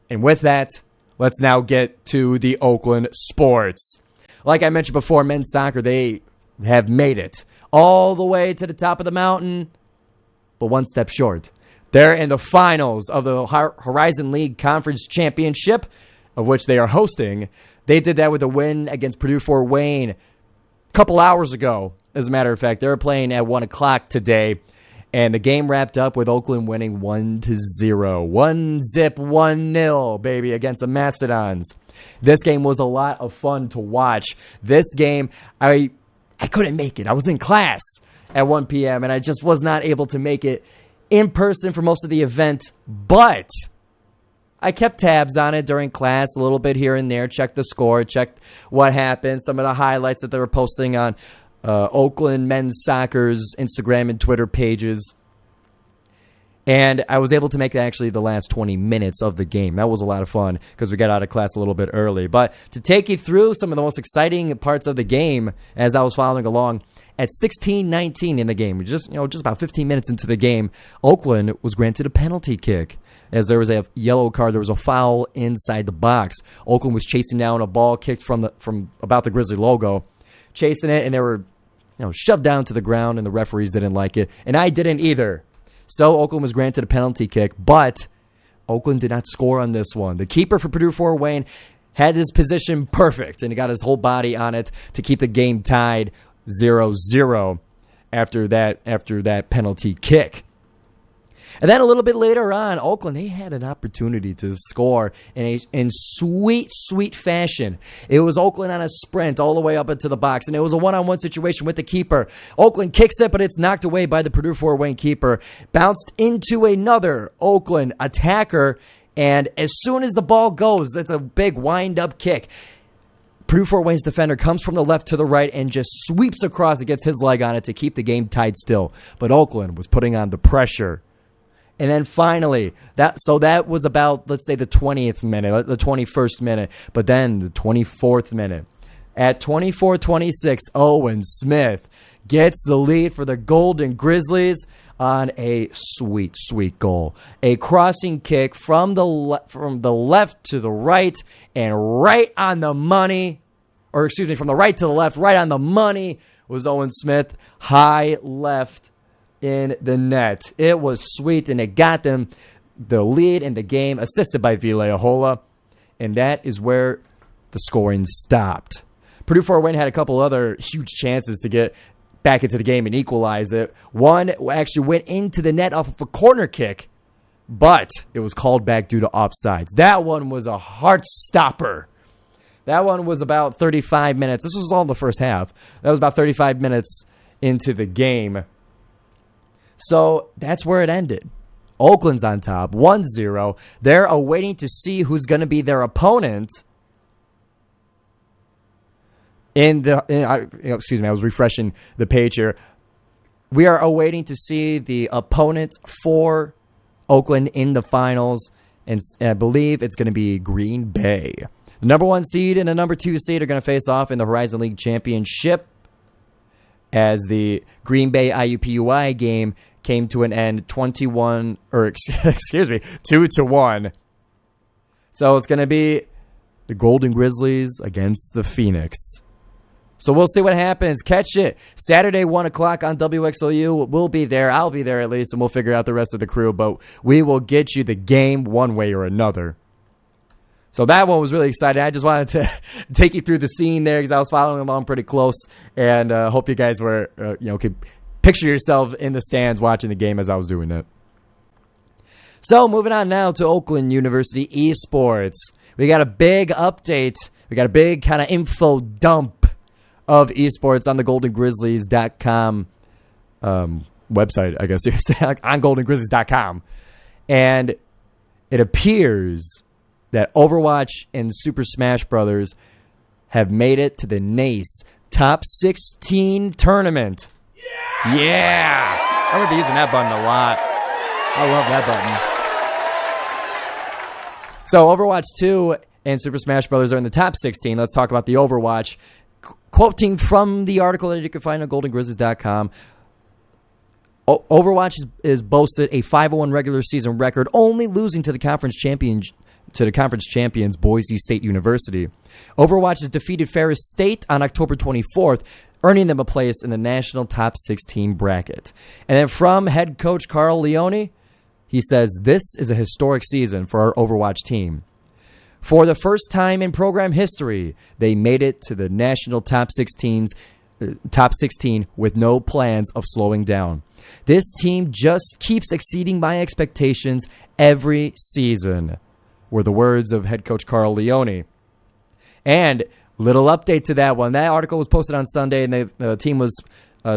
And with that, let's now get to the Oakland sports. Like I mentioned before, men's soccer, they have made it all the way to the top of the mountain, but one step short. They're in the finals of the Horizon League Conference Championship, of which they are hosting. They did that with a win against Purdue Fort Wayne a couple hours ago, as a matter of fact. They're playing at 1 o'clock today, and the game wrapped up with Oakland winning 1-0. 1-zip, 1-0, baby, against the Mastodons. This game was a lot of fun to watch. This game, I couldn't make it. I was in class at 1 p.m., and I just was not able to make it in person for most of the event, but I kept tabs on it during class a little bit here and there, checked the score, checked what happened, some of the highlights that they were posting on Oakland men's soccer's Instagram and Twitter pages. And I was able to make actually the last 20 minutes of the game. That was a lot of fun because we got out of class a little bit early. But to take you through some of the most exciting parts of the game as I was following along, at 16-19 in the game, just about 15 minutes into the game, Oakland was granted a penalty kick. As there was a yellow card, there was a foul inside the box. Oakland was chasing down a ball kicked from about the Grizzly logo, chasing it, and they were shoved down to the ground, and the referees didn't like it, and I didn't either. So Oakland was granted a penalty kick, but Oakland did not score on this one. The keeper for Purdue Fort Wayne had his position perfect, and he got his whole body on it to keep the game tied 0-0 after that penalty kick. And then a little bit later on, Oakland, they had an opportunity to score in sweet, sweet fashion. It was Oakland on a sprint all the way up into the box, and it was a one-on-one situation with the keeper. Oakland kicks it, but it's knocked away by the Purdue Fort Wayne keeper. Bounced into another Oakland attacker, and as soon as the ball goes, that's a big wind-up kick. Purdue Fort Wayne's defender comes from the left to the right and just sweeps across and gets his leg on it to keep the game tied still. But Oakland was putting on the pressure. And then finally, that was about, let's say, the 20th minute, the 21st minute, but then the 24th minute. At 24-26, Owen Smith gets the lead for the Golden Grizzlies on a sweet, sweet goal. A crossing kick from the left to the right and right on the money, from the right to the left, right on the money was Owen Smith, high left in the net. It was sweet, and it got them the lead in the game, assisted by Ville Ahola, and that is where the scoring stopped. Purdue Fort Wayne had a couple other huge chances to get back into the game and equalize it. One actually went into the net off of a corner kick, but it was called back due to offsides. That one was a heart stopper. That one was about 35 minutes. This was all in the first half. That was about 35 minutes into the game. So that's where it ended. Oakland's on top, 1-0. They're awaiting to see who's going to be their opponent. I was refreshing the page here. We are awaiting to see the opponent for Oakland in the finals, and I believe it's going to be Green Bay. The number 1 seed and the number 2 seed are going to face off in the Horizon League Championship, as the Green Bay IUPUI game came to an end 2-1. So it's going to be the Golden Grizzlies against the Phoenix. So we'll see what happens. Catch it Saturday, 1 o'clock on WXOU. We'll be there. I'll be there at least, and we'll figure out the rest of the crew. But we will get you the game one way or another. So that one was really exciting. I just wanted to take you through the scene there because I was following along pretty close, and hope you guys were, could picture yourself in the stands watching the game as I was doing it. So moving on now to Oakland University Esports. We got a big update. We got a big kind of info dump of esports on the GoldenGrizzlies.com website, I guess you could say, on GoldenGrizzlies.com. And it appears that Overwatch and Super Smash Bros. Have made it to the NACE Top 16 tournament. Yeah! I'm going to be using that button a lot. I love that button. So Overwatch 2 and Super Smash Bros. Are in the top 16. Let's talk about the Overwatch. Quoting from the article that you can find on GoldenGrizzlies.com, Overwatch is boasted a 5-0 regular season record, only losing to the conference to the conference champions, Boise State University. Overwatch has defeated Ferris State on October 24th, earning them a place in the national top 16 bracket. And then from head coach Carl Leone, he says, "This is a historic season for our Overwatch team. For the first time in program history, they made it to the national top 16 with no plans of slowing down. This team just keeps exceeding my expectations every season," were the words of head coach Carl Leone. And little update to that one. That article was posted on Sunday, and the team was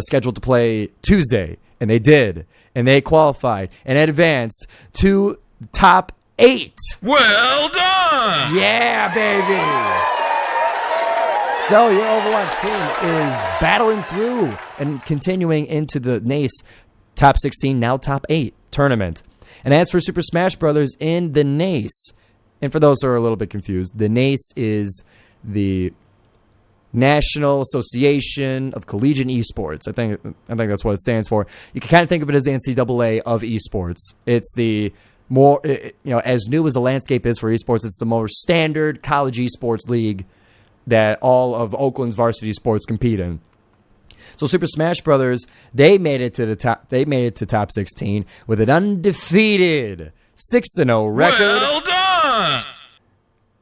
scheduled to play Tuesday, and they did. And they qualified and advanced to top 8. Well done! Yeah, baby! So your Overwatch team is battling through and continuing into the NACE top 16, now top 8 tournament. And as for Super Smash Brothers in the NACE, and for those who are a little bit confused, the NACE is the National Association of Collegiate Esports. I think that's what it stands for. You can kind of think of it as the NCAA of esports. It's the more, as new as the landscape is for esports, it's the more standard college esports league that all of Oakland's varsity sports compete in. So Super Smash Brothers, they made it to the top. They made it to top 16 with an undefeated 6-0 record. Well done!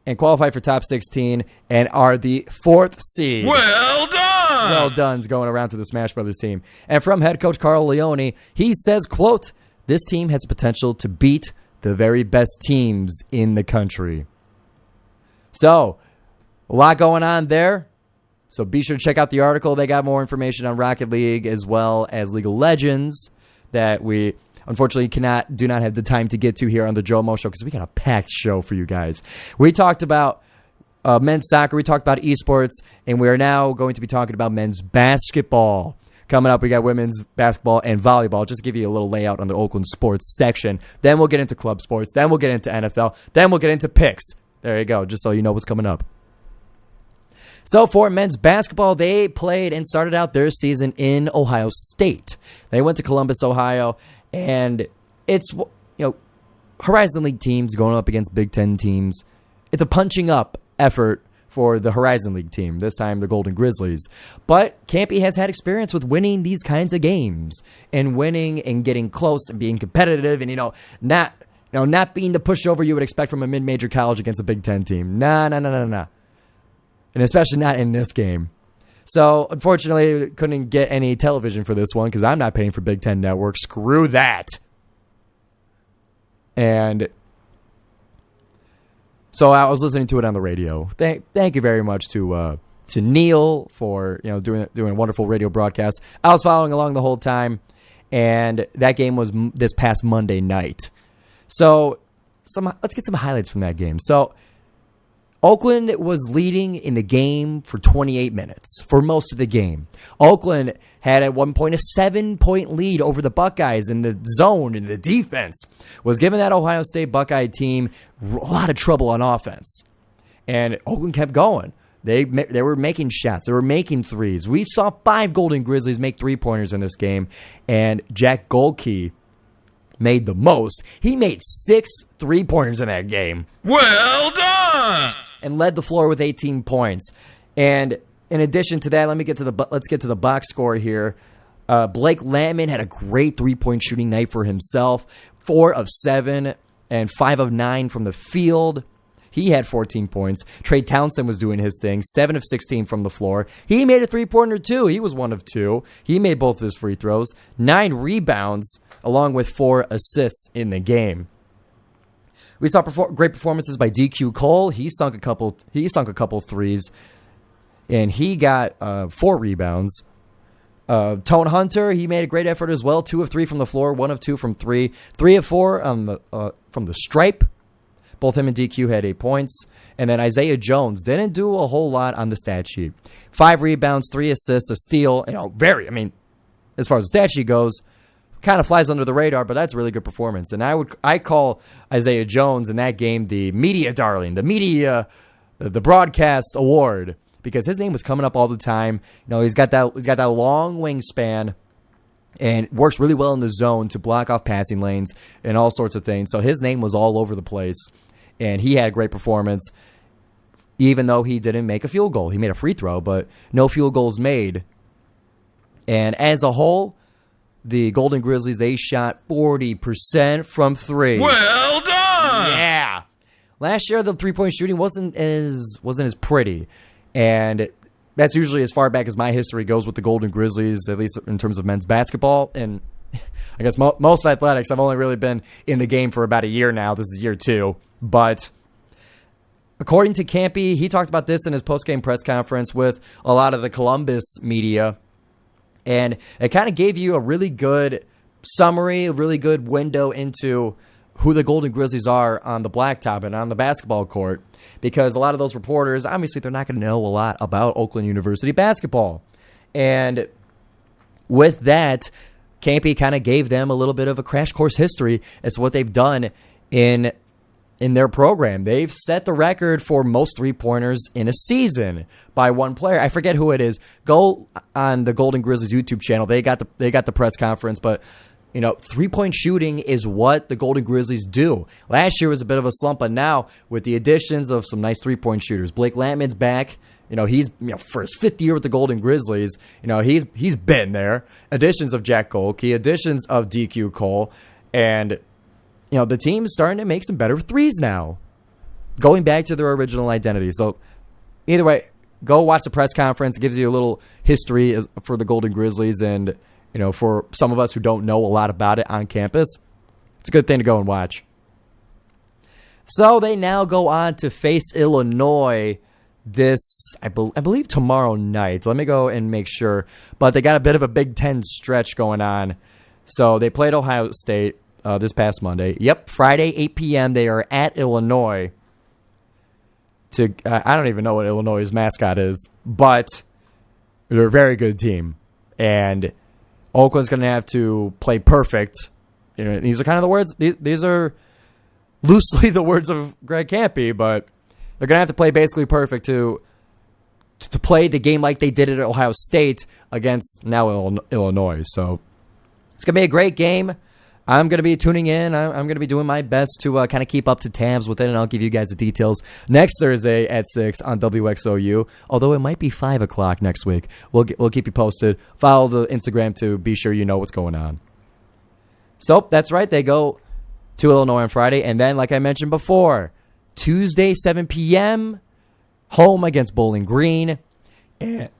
And qualified for top 16 and are the 4th seed. Well done! Well done's going around to the Smash Brothers team. And from head coach Carl Leone, he says, quote, "This team has the potential to beat the very best teams in the country." So, a lot going on there. So be sure to check out the article. They got more information on Rocket League as well as League of Legends that we unfortunately do not have the time to get to here on the GioMoShow because we got a packed show for you guys. We talked about men's soccer. We talked about esports, and we are now going to be talking about men's basketball. Coming up, we got women's basketball and volleyball. Just to give you a little layout on the Oakland sports section. Then we'll get into club sports. Then we'll get into NFL. Then we'll get into picks. There you go, just so you know what's coming up. So for men's basketball, they played and started out their season in Ohio State. They went to Columbus, Ohio, and it's, Horizon League teams going up against Big Ten teams. It's a punching up effort for the Horizon League team, this time the Golden Grizzlies. But Campy has had experience with winning these kinds of games and winning and getting close and being competitive and, not being the pushover you would expect from a mid-major college against a Big Ten team. Nah. And especially not in this game. So, unfortunately, couldn't get any television for this one because I'm not paying for Big Ten Network. Screw that. And so I was listening to it on the radio. Thank you very much to Neil for doing a wonderful radio broadcast. I was following along the whole time, and that game was this past Monday night. So let's get some highlights from that game. So Oakland was leading in the game for 28 minutes for most of the game. Oakland had at one point a 7-point lead over the Buckeyes in the zone, and the defense was giving that Ohio State Buckeye team a lot of trouble on offense. And Oakland kept going. They were making shots. They were making threes. We saw 5 Golden Grizzlies make 3-pointers in this game, and Jack Goldkey made the most. He made 6 3-pointers in that game. Well done! And led the floor with 18 points. And in addition to that, let's get to the box score here. Blake Lampman had a great 3-point shooting night for himself. 4 of 7 and 5 of 9 from the field. He had 14 points. Trey Townsend was doing his thing. 7 of 16 from the floor. He made a 3-pointer too. He was 1 of 2. He made both his free throws. 9 rebounds along with 4 assists in the game. We saw great performances by DQ Cole. He sunk a couple threes, and he got 4 rebounds. Tone Hunter, he made a great effort as well. 2 of 3 from the floor, 1 of 2 from 3, 3 of 4 from the stripe. Both him and DQ had 8 points. And then Isaiah Jones didn't do a whole lot on the stat sheet. 5 rebounds, 3 assists, a steal. As far as the stat sheet goes, kind of flies under the radar, but that's a really good performance. And I call Isaiah Jones in that game the media darling, the broadcast award, because his name was coming up all the time. He's got that long wingspan and works really well in the zone to block off passing lanes and all sorts of things. So his name was all over the place and he had a great performance, even though he didn't make a field goal. He made a free throw, but no field goals made. And as a whole, the Golden Grizzlies, they shot 40% from three. Well done! Yeah. Last year, the three-point shooting wasn't as pretty. And that's usually as far back as my history goes with the Golden Grizzlies, at least in terms of men's basketball. And I guess most athletics, I've only really been in the game for about a year now. This is year 2. But according to Campy, he talked about this in his post-game press conference with a lot of the Columbus media. And it kind of gave you a really good summary, a really good window into who the Golden Grizzlies are on the blacktop and on the basketball court. Because a lot of those reporters, obviously, they're not going to know a lot about Oakland University basketball. And with that, Campy kind of gave them a little bit of a crash course history as to what they've done in their program. They've set the record for most three-pointers in a season by one player. I forget who it is. Go on the Golden Grizzlies YouTube channel. They got the press conference, but three-point shooting is what the Golden Grizzlies do. Last year was a bit of a slump, but now with the additions of some nice three-point shooters, Blake Lampman's back. He's for his 5th year with the Golden Grizzlies. He's been there. Additions of Jack Golke, additions of DQ Cole, and the team's starting to make some better threes now, going back to their original identity. So either way, go watch the press conference. It gives you a little history for the Golden Grizzlies, and for some of us who don't know a lot about it on campus, it's a good thing to go and watch. So they now go on to face Illinois this, I believe, tomorrow night. Let me go and make sure. But they got a bit of a Big Ten stretch going on. So they played Ohio State this past Monday. Yep, Friday, 8 p.m., they are at Illinois. I don't even know what Illinois' mascot is, but they're a very good team. And Oakland's going to have to play perfect. These are kind of the words. These are loosely the words of Greg Campy, but they're going to have to play basically perfect to play the game like they did at Ohio State against now Illinois. So it's going to be a great game. I'm going to be tuning in. I'm going to be doing my best to kind of keep up to tabs with it, and I'll give you guys the details next Thursday at 6 on WXOU, although it might be 5 o'clock next week. We'll keep you posted. Follow the Instagram to be sure you know what's going on. So that's right. They go to Illinois on Friday, and then, like I mentioned before, Tuesday, 7 p.m., home against Bowling Green.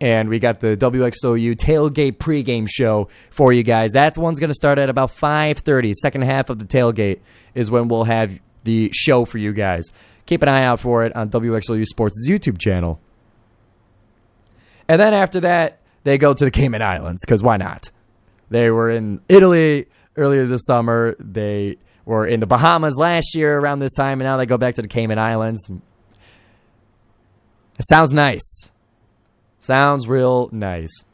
And we got the WXOU tailgate pregame show for you guys. That one's going to start at about 5:30. Second half of the tailgate is when we'll have the show for you guys. Keep an eye out for it on WXOU Sports' YouTube channel. And then after that, they go to the Cayman Islands, because why not? They were in Italy earlier this summer. They were in the Bahamas last year around this time, and now they go back to the Cayman Islands. It sounds nice. Sounds real nice.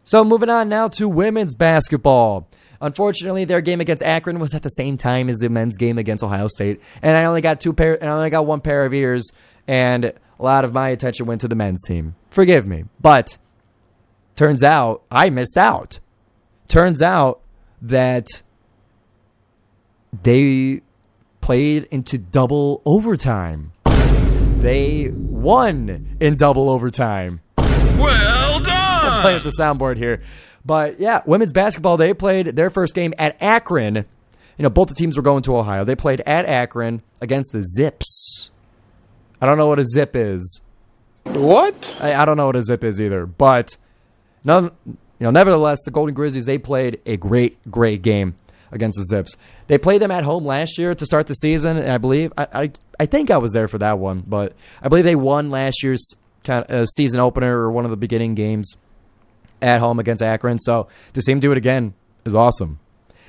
So moving on now to women's basketball. Unfortunately, their game against Akron was at the same time as the men's game against Ohio State, and I only got one pair of ears, and a lot of my attention went to the men's team. Forgive me, but turns out I missed out. Turns out that they played into double overtime. They won in double overtime. Well done! I'm playing with the soundboard here. But, yeah, women's basketball, they played their first game at Akron. Both the teams were going to Ohio. They played at Akron against the Zips. I don't know what a zip is. What? I don't know what a zip is either. But, nevertheless, the Golden Grizzlies, they played a great, great game against the Zips. They played them at home last year to start the season, and I believe, I think I was there for that one, but I believe they won last year's kind of season opener or one of the beginning games at home against Akron. So to see him do it again is awesome.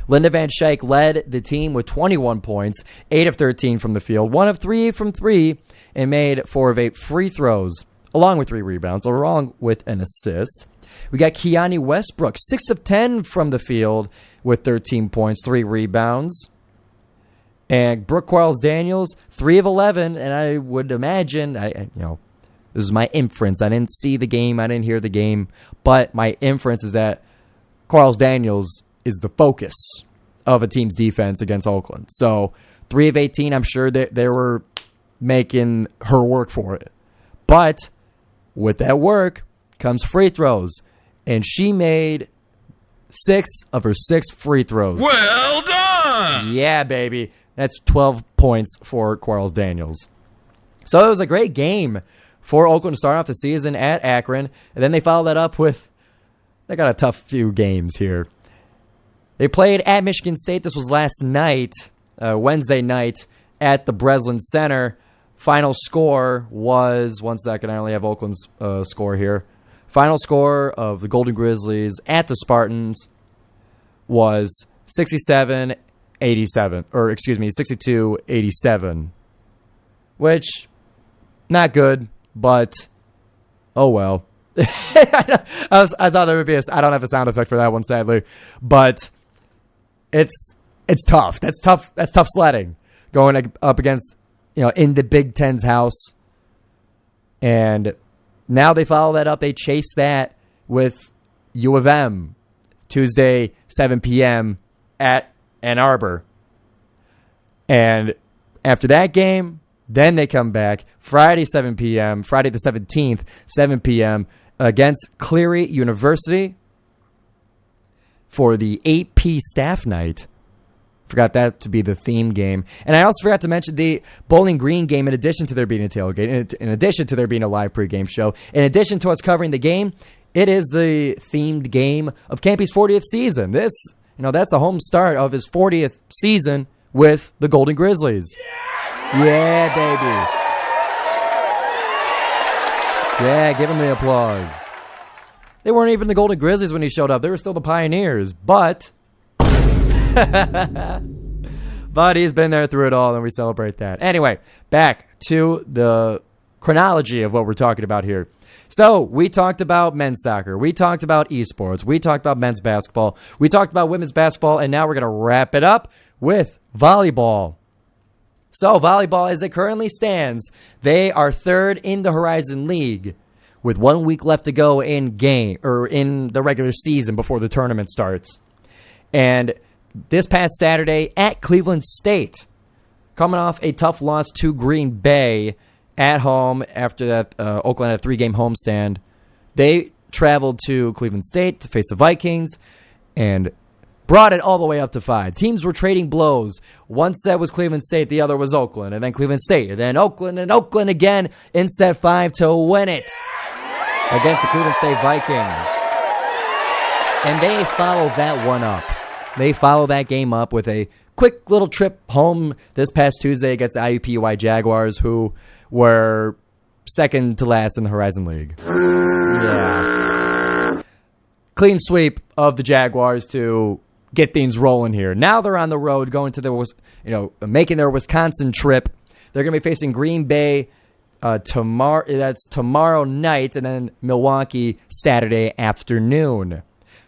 Linda Van Schaik led the team with 21 points, 8 of 13 from the field, 1 of 3 from 3, and made 4 of 8 free throws, along with 3 rebounds, along with an assist. We got Kiani Westbrook, 6 of 10 from the field with 13 points, 3 rebounds. And Brooke Quarles-Daniels, 3 of 11, and I would imagine, this is my inference. I didn't see the game. I didn't hear the game. But my inference is that Quarles-Daniels is the focus of a team's defense against Oakland. So 3 of 18, I'm sure that there were making her work for it. But with that work comes free throws. And she made 6 of her 6 free throws. Well done! Yeah, baby. That's 12 points for Quarles Daniels. So it was a great game for Oakland to start off the season at Akron. And then they followed that up with, they got a tough few games here. They played at Michigan State. This was last night, Wednesday night, at the Breslin Center. Final score was, one second, I only have Oakland's score here. Final score of the Golden Grizzlies at the Spartans was 62-87, which, not good, but, oh well. I thought there would be I don't have a sound effect for that one, sadly, but it's tough. That's tough sledding, going up against, in the Big Ten's house. And now they follow that up. They chase that with U of M, Tuesday, 7 p.m. at Ann Arbor. And after that game, then they come back Friday, 7 p.m., Friday the 17th, 7 p.m., against Cleary University for the 8P staff night. Forgot that to be the theme game. And I also forgot to mention the Bowling Green game, in addition to there being a tailgate, in addition to there being a live pregame show, in addition to us covering the game, it is the themed game of Campy's 40th season. This, that's the home start of his 40th season with the Golden Grizzlies. Yeah, baby. Yeah, give him the applause. They weren't even the Golden Grizzlies when he showed up. They were still the Pioneers, but but he's been there through it all, and we celebrate that. Anyway, back to the chronology of what we're talking about here. So we talked about men's soccer. We talked about esports. We talked about men's basketball. We talked about women's basketball, and now we're going to wrap it up with volleyball. So volleyball, as it currently stands, they are third in the Horizon League with 1 week left to go in the regular season before the tournament starts. And this past Saturday at Cleveland State, coming off a tough loss to Green Bay at home after that Oakland had a 3-game homestand, they traveled to Cleveland State to face the Vikings and brought it all the way up to 5. Teams were trading blows. One set was Cleveland State, the other was Oakland, and then Cleveland State, and then Oakland, and Oakland again in set 5 to win it against the Cleveland State Vikings. And they followed that one up. They followed that game up with a quick little trip home this past Tuesday against the IUPUI Jaguars, who were second to last in the Horizon League. Yeah. Clean sweep of the Jaguars to get things rolling here. Now they're on the road going to making their Wisconsin trip. They're going to be facing Green Bay tomorrow. That's tomorrow night, and then Milwaukee Saturday afternoon.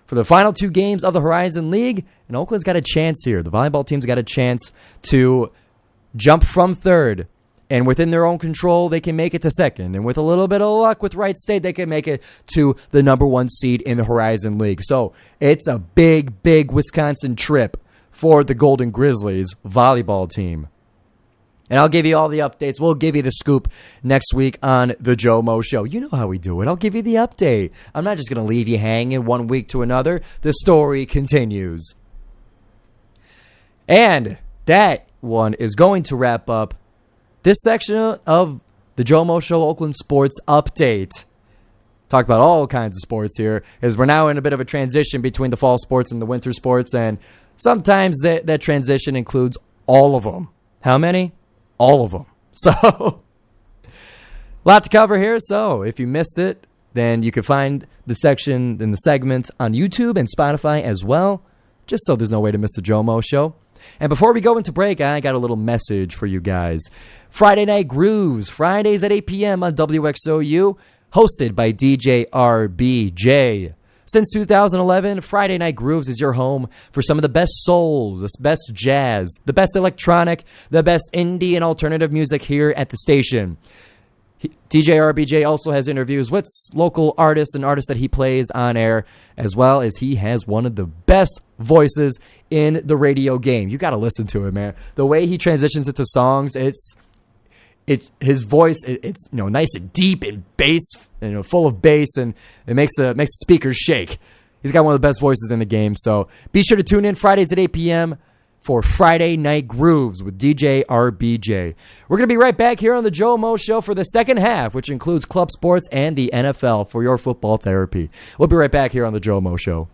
For the final 2 games of the Horizon League, and Oakland's got a chance here. The volleyball team's got a chance to jump from third, and within their own control, they can make it to second. And with a little bit of luck with Wright State, they can make it to the number 1 seed in the Horizon League. So it's a big, big Wisconsin trip for the Golden Grizzlies volleyball team. And I'll give you all the updates. We'll give you the scoop next week on the GioMoShow. You know how we do it. I'll give you the update. I'm not just going to leave you hanging 1 week to another. The story continues. And that one is going to wrap up this section of the GioMoShow Oakland Sports Update. Talk about all kinds of sports here, as we're now in a bit of a transition between the fall sports and the winter sports, and sometimes that transition includes all of them. How many? All of them. So, a lot to cover here. So, if you missed it, then you can find the section in the segment on YouTube and Spotify as well, just so there's no way to miss the GioMoShow. And before we go into break, I got a little message for you guys. Friday Night Grooves, Fridays at 8 p.m. on WXOU, hosted by DJ RBJ. Since 2011, Friday Night Grooves is your home for some of the best soul, the best jazz, the best electronic, the best indie and alternative music here at the station. DJ RBJ also has interviews with local artists and artists that he plays on air, as well as he has one of the best voices in the radio game. You got to listen to it, man. The way he transitions into songs, his voice, it's nice and deep and bass, full of bass, and it makes the speakers shake. He's got one of the best voices in the game. So be sure to tune in Fridays at 8 p.m. for Friday Night Grooves with DJ RBJ. We're going to be right back here on the GioMoShow for the second half, which includes club sports and the NFL for your football therapy. We'll be right back here on the GioMoShow.